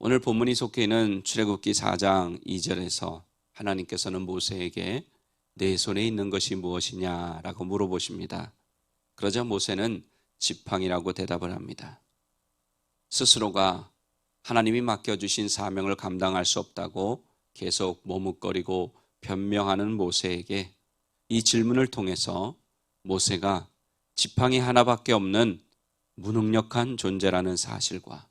오늘 본문이 속해 있는 출애굽기 4장 2절에서 하나님께서는 모세에게 내 손에 있는 것이 무엇이냐라고 물어보십니다. 그러자 모세는 지팡이라고 대답을 합니다. 스스로가 하나님이 맡겨주신 사명을 감당할 수 없다고 계속 머뭇거리고 변명하는 모세에게 이 질문을 통해서 모세가 지팡이 하나밖에 없는 무능력한 존재라는 사실과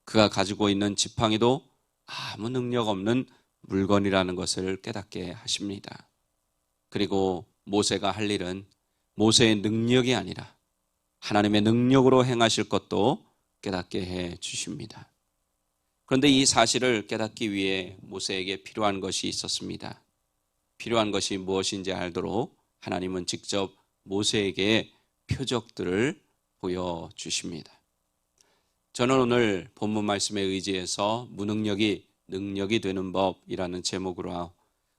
그가 가지고 있는 지팡이도 아무 능력 없는 물건이라는 것을 깨닫게 하십니다. 그리고 모세가 할 일은 모세의 능력이 아니라 하나님의 능력으로 행하실 것도 깨닫게 해 주십니다. 그런데 이 사실을 깨닫기 위해 모세에게 필요한 것이 있었습니다. 필요한 것이 무엇인지 알도록 하나님은 직접 모세에게 표적들을 보여주십니다. 저는 오늘 본문 말씀에 의지해서 무능력이 능력이 되는 법이라는 제목으로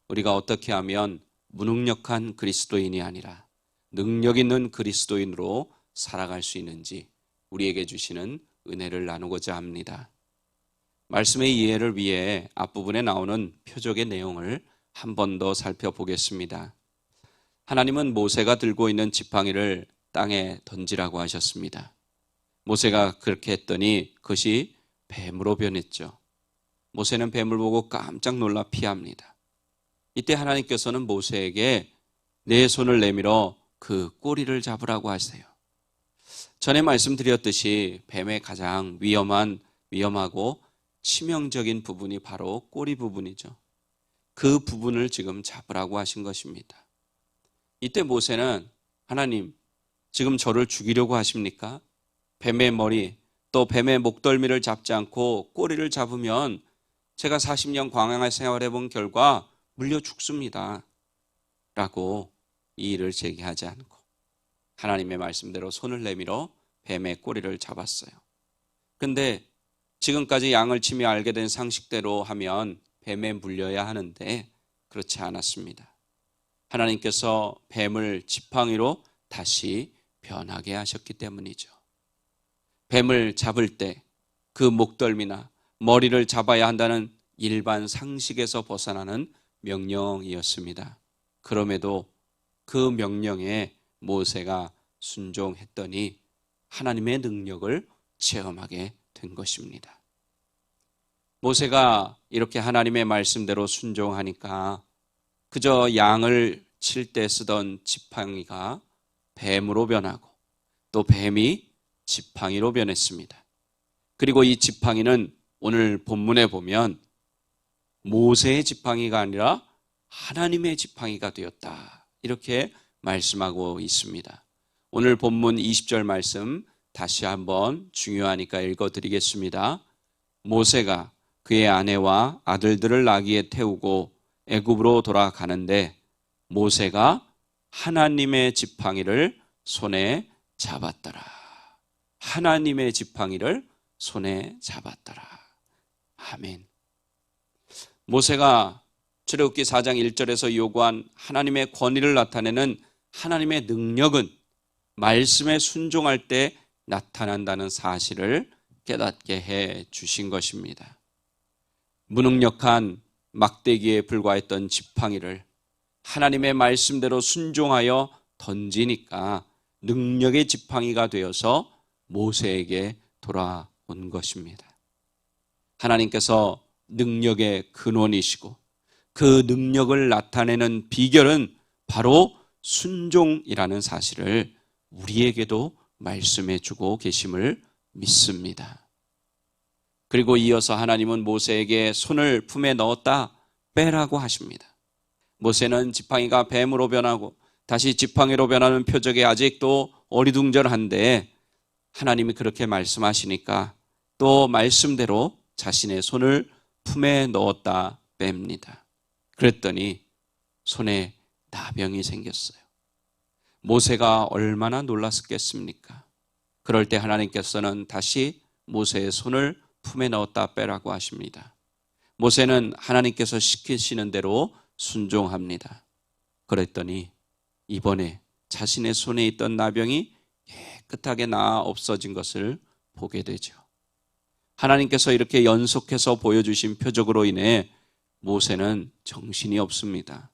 우리가 어떻게 하면 무능력한 그리스도인이 아니라 능력 있는 그리스도인으로 살아갈 수 있는지 우리에게 주시는 은혜를 나누고자 합니다. 말씀의 이해를 위해 앞부분에 나오는 표적의 내용을 한 번 더 살펴보겠습니다. 하나님은 모세가 들고 있는 지팡이를 땅에 던지라고 하셨습니다. 모세가 그렇게 했더니 그것이 뱀으로 변했죠. 모세는 뱀을 보고 깜짝 놀라 피합니다. 이때 하나님께서는 모세에게 내 손을 내밀어 그 꼬리를 잡으라고 하세요. 전에 말씀드렸듯이 뱀의 가장 위험하고 치명적인 부분이 바로 꼬리 부분이죠. 그 부분을 지금 잡으라고 하신 것입니다. 이때 모세는 하나님, 지금 저를 죽이려고 하십니까? 뱀의 머리 또 뱀의 목덜미를 잡지 않고 꼬리를 잡으면 제가 40년 광야 생활해 본 결과 물려 죽습니다. 라고 이의를 제기하지 않고 하나님의 말씀대로 손을 내밀어 뱀의 꼬리를 잡았어요. 그런데 지금까지 양을 치며 알게 된 상식대로 하면 뱀에 물려야 하는데 그렇지 않았습니다. 하나님께서 뱀을 지팡이로 다시 변하게 하셨기 때문이죠. 뱀을 잡을 때 그 목덜미나 머리를 잡아야 한다는 일반 상식에서 벗어나는 명령이었습니다. 그럼에도 그 명령에 모세가 순종했더니 하나님의 능력을 체험하게 된 것입니다. 모세가 이렇게 하나님의 말씀대로 순종하니까 그저 양을 칠 때 쓰던 지팡이가 뱀으로 변하고 또 뱀이 지팡이로 변했습니다. 그리고 이 지팡이는 오늘 본문에 보면 모세의 지팡이가 아니라 하나님의 지팡이가 되었다. 이렇게 말씀하고 있습니다. 오늘 본문 20절 말씀 다시 한번 중요하니까 읽어드리겠습니다. 모세가 그의 아내와 아들들을 나귀에 태우고 애굽으로 돌아가는데 모세가 하나님의 지팡이를 손에 잡았더라. 하나님의 지팡이를 손에 잡았더라. 아멘. 모세가 출애굽기 4장 1절에서 요구한 하나님의 권위를 나타내는 하나님의 능력은 말씀에 순종할 때 나타난다는 사실을 깨닫게 해 주신 것입니다. 무능력한 막대기에 불과했던 지팡이를 하나님의 말씀대로 순종하여 던지니까 능력의 지팡이가 되어서 모세에게 돌아온 것입니다. 하나님께서 능력의 근원이시고 그 능력을 나타내는 비결은 바로 순종이라는 사실을 우리에게도 말씀해 주고 계심을 믿습니다. 그리고 이어서 하나님은 모세에게 손을 품에 넣었다 빼라고 하십니다. 모세는 지팡이가 뱀으로 변하고 다시 지팡이로 변하는 표적에 아직도 어리둥절한데 하나님이 그렇게 말씀하시니까 또 말씀대로 자신의 손을 품에 넣었다 뺍니다. 그랬더니 손에 나병이 생겼어요. 모세가 얼마나 놀랐겠습니까? 그럴 때 하나님께서는 다시 모세의 손을 품에 넣었다 빼라고 하십니다. 모세는 하나님께서 시키시는 대로 순종합니다. 그랬더니 이번에 자신의 손에 있던 나병이 깨끗하게 나아 없어진 것을 보게 되죠. 하나님께서 이렇게 연속해서 보여주신 표적으로 인해 모세는 정신이 없습니다.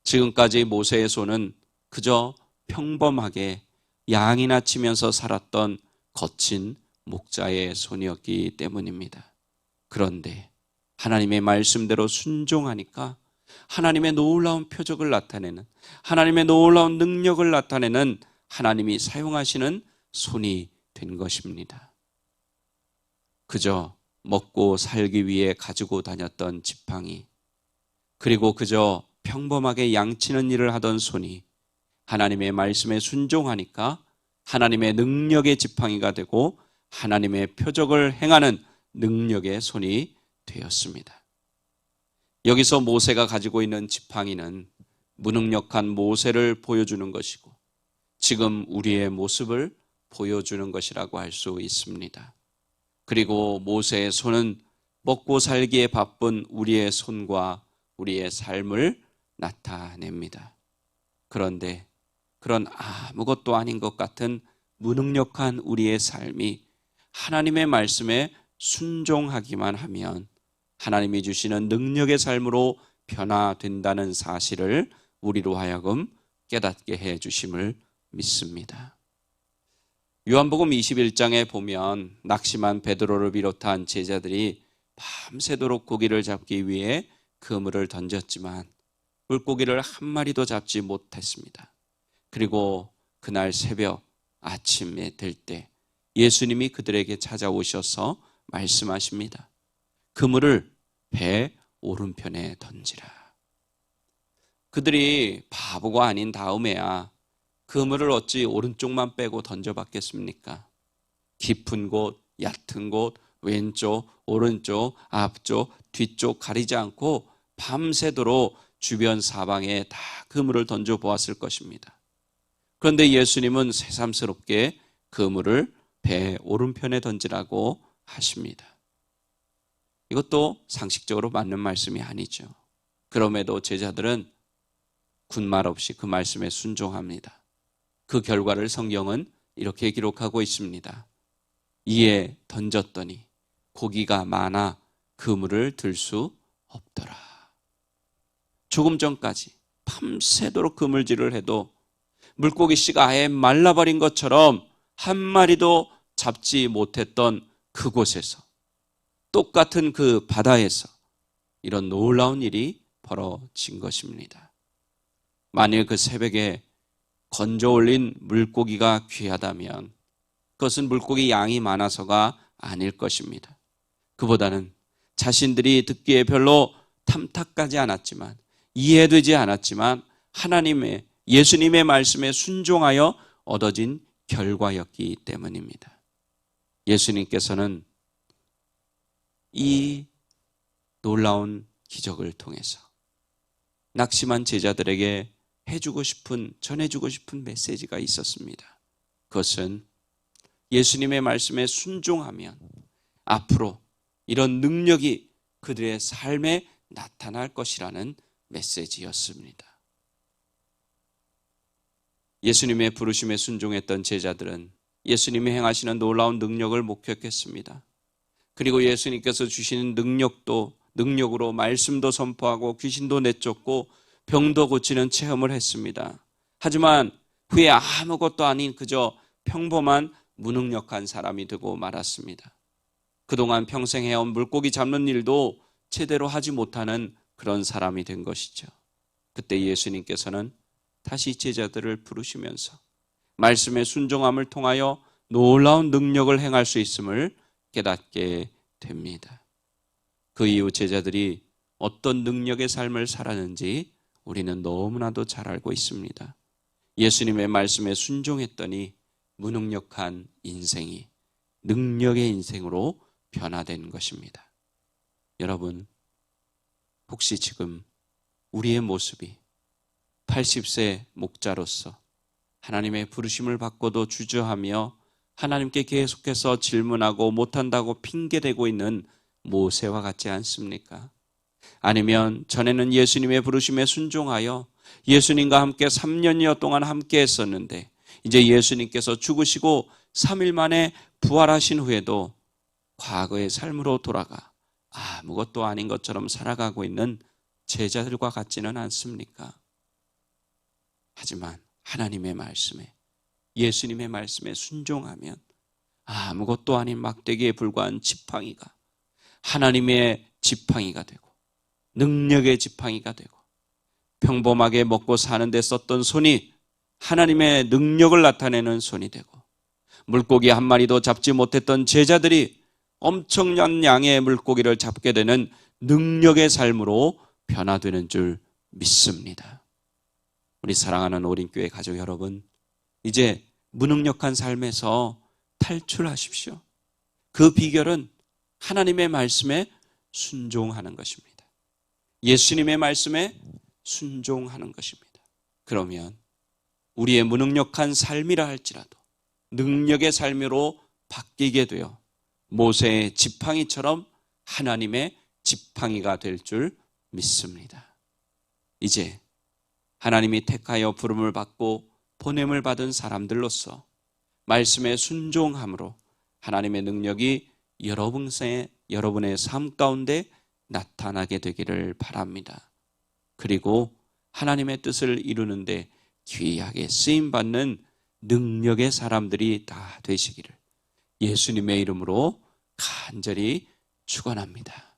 지금까지 모세의 손은 그저 평범하게 양이나 치면서 살았던 거친 목자의 손이었기 때문입니다. 그런데 하나님의 말씀대로 순종하니까 하나님의 놀라운 표적을 나타내는, 하나님의 놀라운 능력을 나타내는 하나님이 사용하시는 손이 된 것입니다. 그저 먹고 살기 위해 가지고 다녔던 지팡이, 그리고 그저 평범하게 양치는 일을 하던 손이 하나님의 말씀에 순종하니까 하나님의 능력의 지팡이가 되고 하나님의 표적을 행하는 능력의 손이 되었습니다. 여기서 모세가 가지고 있는 지팡이는 무능력한 모세를 보여주는 것이고 지금 우리의 모습을 보여주는 것이라고 할 수 있습니다. 그리고 모세의 손은 먹고 살기에 바쁜 우리의 손과 우리의 삶을 나타냅니다. 그런데 그런 아무것도 아닌 것 같은 무능력한 우리의 삶이 하나님의 말씀에 순종하기만 하면 하나님이 주시는 능력의 삶으로 변화된다는 사실을 우리로 하여금 깨닫게 해 주심을 믿습니다. 요한복음 21장에 보면 낙심한 베드로를 비롯한 제자들이 밤새도록 고기를 잡기 위해 그물을 던졌지만 물고기를 한 마리도 잡지 못했습니다. 그리고 그날 새벽 아침에 될 때 예수님이 그들에게 찾아오셔서 말씀하십니다. 그물을 배 오른편에 던지라. 그들이 바보가 아닌 다음에야 그물을 어찌 오른쪽만 빼고 던져봤겠습니까? 깊은 곳, 얕은 곳, 왼쪽, 오른쪽, 앞쪽, 뒤쪽 가리지 않고 밤새도록 주변 사방에 다 그물을 던져보았을 것입니다. 그런데 예수님은 새삼스럽게 그물을 배 오른편에 던지라고 하십니다. 이것도 상식적으로 맞는 말씀이 아니죠. 그럼에도 제자들은 군말 없이 그 말씀에 순종합니다. 그 결과를 성경은 이렇게 기록하고 있습니다. 이에 던졌더니 고기가 많아 그물을 들 수 없더라. 조금 전까지 밤새도록 그물질을 해도 물고기 씨가 아예 말라버린 것처럼 한 마리도 잡지 못했던 그곳에서, 똑같은 그 바다에서 이런 놀라운 일이 벌어진 것입니다. 만일 그 새벽에 건져 올린 물고기가 귀하다면 그것은 물고기 양이 많아서가 아닐 것입니다. 그보다는 자신들이 듣기에 별로 탐탁하지 않았지만, 이해되지 않았지만 하나님의, 예수님의 말씀에 순종하여 얻어진 결과였기 때문입니다. 예수님께서는 이 놀라운 기적을 통해서 낙심한 제자들에게 전해주고 싶은 메시지가 있었습니다. 그것은 예수님의 말씀에 순종하면 앞으로 이런 능력이 그들의 삶에 나타날 것이라는 메시지였습니다. 예수님의 부르심에 순종했던 제자들은 예수님이 행하시는 놀라운 능력을 목격했습니다. 그리고 예수님께서 주시는 능력으로 말씀도 선포하고 귀신도 내쫓고 병도 고치는 체험을 했습니다. 하지만 후에 아무것도 아닌 그저 평범한 무능력한 사람이 되고 말았습니다. 그동안 평생 해온 물고기 잡는 일도 제대로 하지 못하는 그런 사람이 된 것이죠. 그때 예수님께서는 다시 제자들을 부르시면서 말씀의 순종함을 통하여 놀라운 능력을 행할 수 있음을 깨닫게 됩니다. 그 이후 제자들이 어떤 능력의 삶을 살았는지 우리는 너무나도 잘 알고 있습니다. 예수님의 말씀에 순종했더니 무능력한 인생이 능력의 인생으로 변화된 것입니다. 여러분, 혹시 지금 우리의 모습이 80세 목자로서 하나님의 부르심을 받고도 주저하며 하나님께 계속해서 질문하고 못한다고 핑계대고 있는 모세와 같지 않습니까? 아니면 전에는 예수님의 부르심에 순종하여 예수님과 함께 3년여 동안 함께 했었는데 이제 예수님께서 죽으시고 3일 만에 부활하신 후에도 과거의 삶으로 돌아가 아무것도 아닌 것처럼 살아가고 있는 제자들과 같지는 않습니까? 하지만 하나님의 말씀에, 예수님의 말씀에 순종하면 아무것도 아닌 막대기에 불과한 지팡이가 하나님의 지팡이가 되고 능력의 지팡이가 되고, 평범하게 먹고 사는 데 썼던 손이 하나님의 능력을 나타내는 손이 되고, 물고기 한 마리도 잡지 못했던 제자들이 엄청난 양의 물고기를 잡게 되는 능력의 삶으로 변화되는 줄 믿습니다. 우리 사랑하는 어린교회 가족 여러분, 이제 무능력한 삶에서 탈출하십시오. 그 비결은 하나님의 말씀에 순종하는 것입니다. 예수님의 말씀에 순종하는 것입니다. 그러면 우리의 무능력한 삶이라 할지라도 능력의 삶으로 바뀌게 되어 모세의 지팡이처럼 하나님의 지팡이가 될 줄 믿습니다. 이제 하나님이 택하여 부름을 받고 보냄을 받은 사람들로서 말씀에 순종함으로 하나님의 능력이 여러분의 삶 가운데 나타나게 되기를 바랍니다. 그리고 하나님의 뜻을 이루는데 귀하게 쓰임받는 능력의 사람들이 다 되시기를 예수님의 이름으로 간절히 축원합니다.